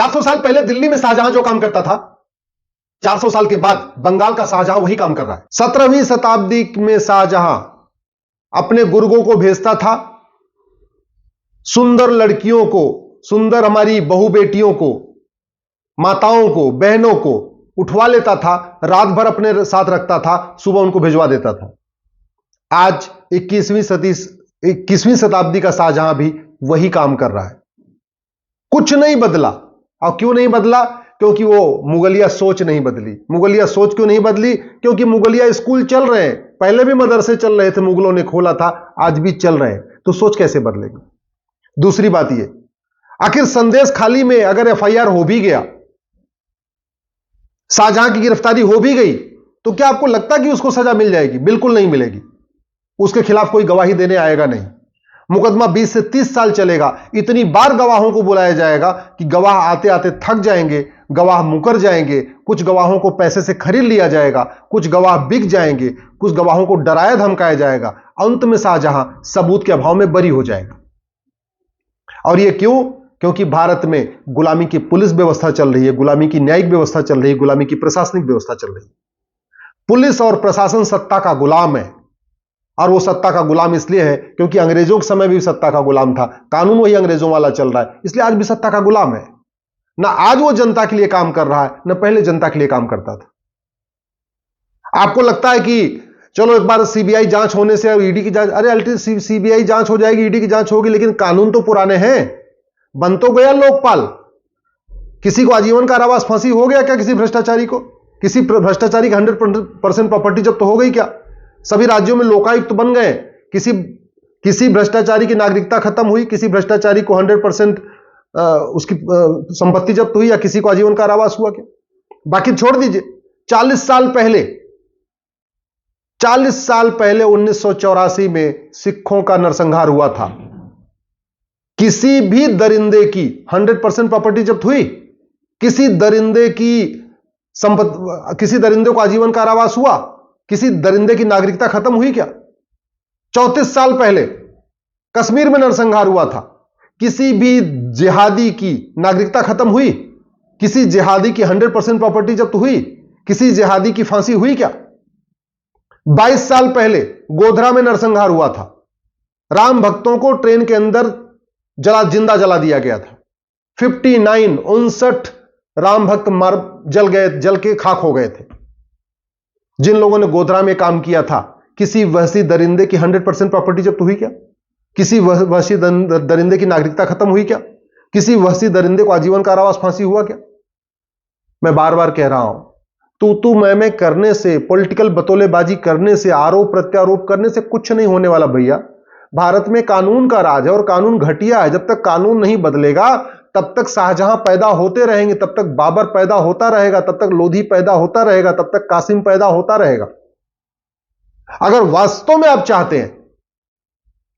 400 साल पहले दिल्ली में शाहजहां जो काम करता था, 400 साल के बाद बंगाल का शाहजहां वही काम कर रहा है। 17वीं शताब्दी में शाहजहां अपने गुर्गों को भेजता था, सुंदर लड़कियों को, सुंदर हमारी बहू बेटियों को, माताओं को, बहनों को उठवा लेता था, रात भर अपने साथ रखता था, सुबह उनको भिजवा देता था। आज 21वीं शताब्दी का शाहजहां भी वही काम कर रहा है। कुछ नहीं बदला। और क्यों नहीं बदला? क्योंकि वो मुगलिया सोच नहीं बदली। मुगलिया सोच क्यों नहीं बदली? क्योंकि मुगलिया स्कूल चल रहे हैं, पहले भी मदरसे चल रहे थे, मुगलों ने खोला था, आज भी चल रहे हैं, तो सोच कैसे बदलेगी? दूसरी बात ये, आखिर संदेश खाली में अगर एफआईआर हो भी गया, शाहजहां की गिरफ्तारी हो भी गई, तो क्या आपको लगता कि उसको सजा मिल जाएगी? बिल्कुल नहीं मिलेगी। उसके खिलाफ कोई गवाही देने आएगा नहीं। मुकदमा 20 से 30 साल चलेगा। इतनी बार गवाहों को बुलाया जाएगा कि गवाह आते आते थक जाएंगे, गवाह मुकर जाएंगे, कुछ गवाहों को पैसे से खरीद लिया जाएगा, कुछ गवाह बिक जाएंगे, कुछ गवाहों को डराया धमकाया जाएगा। अंत में शाहजहां सबूत के अभाव में बरी हो जाएगा। और यह क्यों? क्योंकि भारत में गुलामी की पुलिस व्यवस्था चल रही है, गुलामी की न्यायिक व्यवस्था चल रही है, गुलामी की प्रशासनिक व्यवस्था चल रही है। पुलिस और प्रशासन सत्ता का गुलाम है, और वो सत्ता का गुलाम इसलिए है क्योंकि अंग्रेजों के समय भी सत्ता का गुलाम था, कानून वही अंग्रेजों वाला चल रहा है, इसलिए आज भी सत्ता का गुलाम है। ना आज वो जनता के लिए काम कर रहा है, ना पहले जनता के लिए काम करता था। आपको लगता है कि चलो एक बार सीबीआई जांच होने से और ईडी की जांच, अरे अल्टीमेटली सीबीआई जांच हो जाएगी, ईडी की जांच होगी, लेकिन कानून तो पुराने हैं। बन तो गया लोकपाल। किसी को आजीवन कारावास, फांसी हो गया क्या किसी भ्रष्टाचारी को? किसी भ्रष्टाचारी की 100% प्रॉपर्टी जब्त तो हो गई क्या? सभी राज्यों में लोकायुक्त बन गए। किसी भ्रष्टाचारी की नागरिकता खत्म हुई? किसी भ्रष्टाचारी को 100% उसकी संपत्ति जब्त हुई, या किसी को आजीवन कारावास हुआ क्या? बाकी छोड़ दीजिए। 40 साल पहले 1984 में सिखों का नरसंहार हुआ था। किसी भी दरिंदे की 100% प्रॉपर्टी जब्त हुई? किसी दरिंदे को आजीवन कारावास हुआ? किसी दरिंदे की नागरिकता खत्म हुई क्या? 34 साल पहले कश्मीर में नरसंहार हुआ था। किसी भी जिहादी की नागरिकता खत्म हुई? किसी जिहादी की 100% प्रॉपर्टी जब्त हुई? किसी जिहादी की फांसी हुई क्या? 22 साल पहले गोधरा में नरसंहार हुआ था। राम भक्तों को ट्रेन के अंदर जिंदा जला दिया गया था। 59 राम भक्त जल के खाक हो गए थे। जिन लोगों ने गोधरा में काम किया था, किसी वहशी दरिंदे की 100% प्रॉपर्टी जब्त हुई क्या? किसी वहशी दरिंदे की नागरिकता खत्म हुई क्या? किसी वहशी दरिंदे को आजीवन कारावास, फांसी हुआ क्या? मैं बार बार कह रहा हूं, तू मैं करने से, पॉलिटिकल बतौलेबाजी करने से, आरोप प्रत्यारोप करने से कुछ नहीं होने वाला भैया। भारत में कानून का राज है और कानून घटिया है। जब तक कानून नहीं बदलेगा तब तक शाहजहां पैदा होते रहेंगे, तब तक बाबर पैदा होता रहेगा, तब तक लोधी पैदा होता रहेगा, तब तक कासिम पैदा होता रहेगा। अगर वास्तव में आप चाहते हैं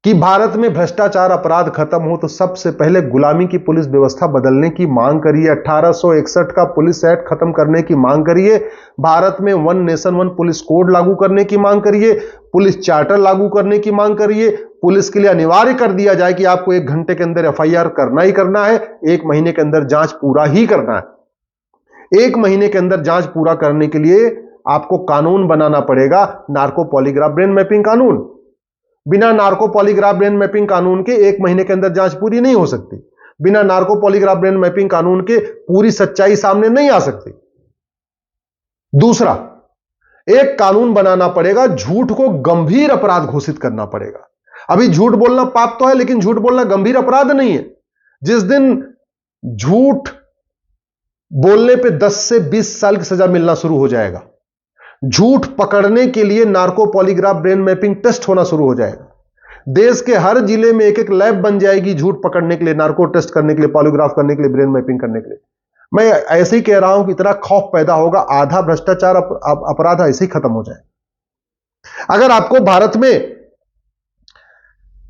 कि भारत में भ्रष्टाचार अपराध खत्म हो, तो सबसे पहले गुलामी की पुलिस व्यवस्था बदलने की मांग करिए। 1861 का पुलिस एक्ट खत्म करने की मांग करिए। भारत में 1 नेशन 1 पुलिस कोड लागू करने की मांग करिए। पुलिस चार्टर लागू करने की मांग करिए। पुलिस के लिए अनिवार्य कर दिया जाए कि आपको 1 घंटे के अंदर एफआईआर करना ही करना है, 1 महीने के अंदर जांच पूरा ही करना है। 1 महीने के अंदर जांच पूरा करने के लिए आपको कानून बनाना पड़ेगा, नार्को पॉलीग्राफ ब्रेन मैपिंग कानून। बिना नार्को पॉलीग्राफ ब्रेन मैपिंग कानून के 1 महीने के अंदर जांच पूरी नहीं हो सकती। बिना नार्को पॉलीग्राफ ब्रेन मैपिंग कानून के पूरी सच्चाई सामने नहीं आ सकती। दूसरा, एक कानून बनाना पड़ेगा, झूठ को गंभीर अपराध घोषित करना पड़ेगा। अभी झूठ बोलना पाप तो है, लेकिन झूठ बोलना गंभीर अपराध नहीं है। जिस दिन झूठ बोलने पे 10 से 20 साल की सजा मिलना शुरू हो जाएगा, झूठ पकड़ने के लिए narco polygraph brain mapping test होना शुरू हो जाएगा। देश के हर जिले में एक लैब बन जाएगी झूठ पकड़ने के लिए, नार्को टेस्ट करने के लिए, पॉलीग्राफ करने के लिए, ब्रेन मैपिंग करने के लिए। मैं ऐसे ही कह रहा हूं कि इतना खौफ पैदा होगा, आधा भ्रष्टाचार अपराध ऐसे ही खत्म हो जाए। अगर आपको भारत में,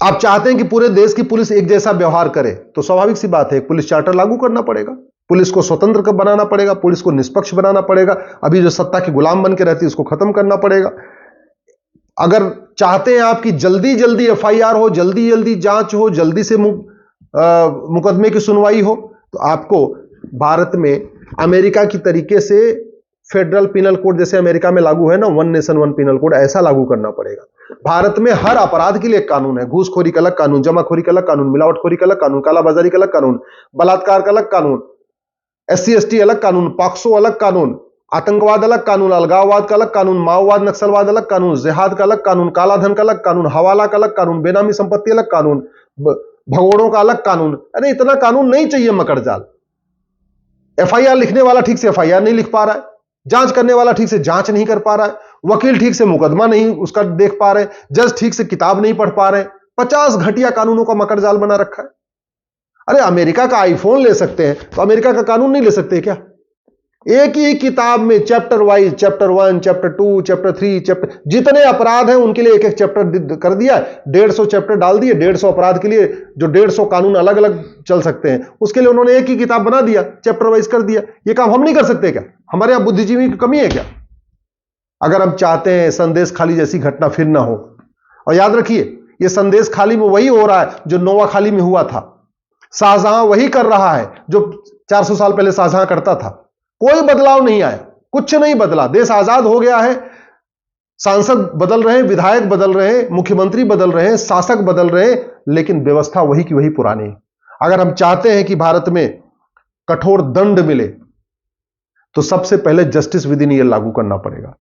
आप चाहते हैं कि पूरे देश की पुलिस एक जैसा व्यवहार करे, तो स्वाभाविक सी बात है, पुलिस चार्टर लागू करना पड़ेगा। पुलिस को स्वतंत्र बनाना पड़ेगा, पुलिस को निष्पक्ष बनाना पड़ेगा। अभी जो सत्ता की गुलाम बन के रहती है उसको खत्म करना पड़ेगा। अगर चाहते हैं आप कि जल्दी जल्दी एफआईआर हो, जल्दी जल्दी जांच हो, जल्दी से मुकदमे की सुनवाई हो, तो आपको भारत में अमेरिका की तरीके से फेडरल पिनल कोड जैसे अमेरिका में लागू है ना, one nation one penal code, ऐसा लागू करना पड़ेगा। भारत में हर अपराध के लिए एक कानून है। घूसखोरी का अलग कानून, जमाखोरी का अलग कानून, मिलावटखोरी का अलग कानून, कालाबाजारी का अलग कानून, बलात्कार का अलग कानून, SC ST अलग कानून, पॉक्सो अलग कानून, आतंकवाद अलग कानून, अलगाववाद का अलग कानून, माओवाद नक्सलवाद अलग कानून, जिहाद का अलग कानून, कालाधन का अलग कानून, हवाला का अलग कानून, बेनामी संपत्ति अलग कानून, भगोड़ों का अलग कानून। अरे इतना कानून नहीं चाहिए मकड़जाल। FIR लिखने वाला ठीक से FIR नहीं लिख पा रहा है, जांच करने वाला ठीक से जांच नहीं कर पा रहा है, वकील ठीक से मुकदमा नहीं उसका देख पा रहे, जज ठीक से किताब नहीं पढ़ पा रहे, 50 घटिया कानूनों का मकड़जाल बना रखा है। अरे अमेरिका का आईफोन ले सकते हैं तो अमेरिका का कानून नहीं ले सकते क्या? एक ही किताब में chapter wise, chapter 1, chapter 2, chapter 3, chapter जितने अपराध हैं उनके लिए एक एक चैप्टर कर दिया, 150 चैप्टर डाल दिए। 150 अपराध के लिए जो 150 कानून अलग अलग चल सकते हैं उसके लिए उन्होंने एक ही किताब बना दिया, चैप्टर वाइज कर दिया। ये काम हम नहीं कर सकते क्या? हमारे यहां बुद्धिजीवी की कमी है क्या? अगर हम चाहते हैं संदेश खाली जैसी घटना फिर ना हो, और याद रखिए ये संदेश खाली में वही हो रहा है जो नोवा खाली में हुआ था। शाहजहां वही कर रहा है जो 400 साल पहले शाहजहां करता था। कोई बदलाव नहीं आया, कुछ नहीं बदला। देश आजाद हो गया है, सांसद बदल रहे हैं, विधायक बदल रहे हैं, मुख्यमंत्री बदल रहे हैं, शासक बदल रहे हैं, लेकिन व्यवस्था वही की वही पुरानी है। अगर हम चाहते हैं कि भारत में कठोर दंड मिले तो सबसे पहले जस्टिस विद इन ईयर लागू करना पड़ेगा।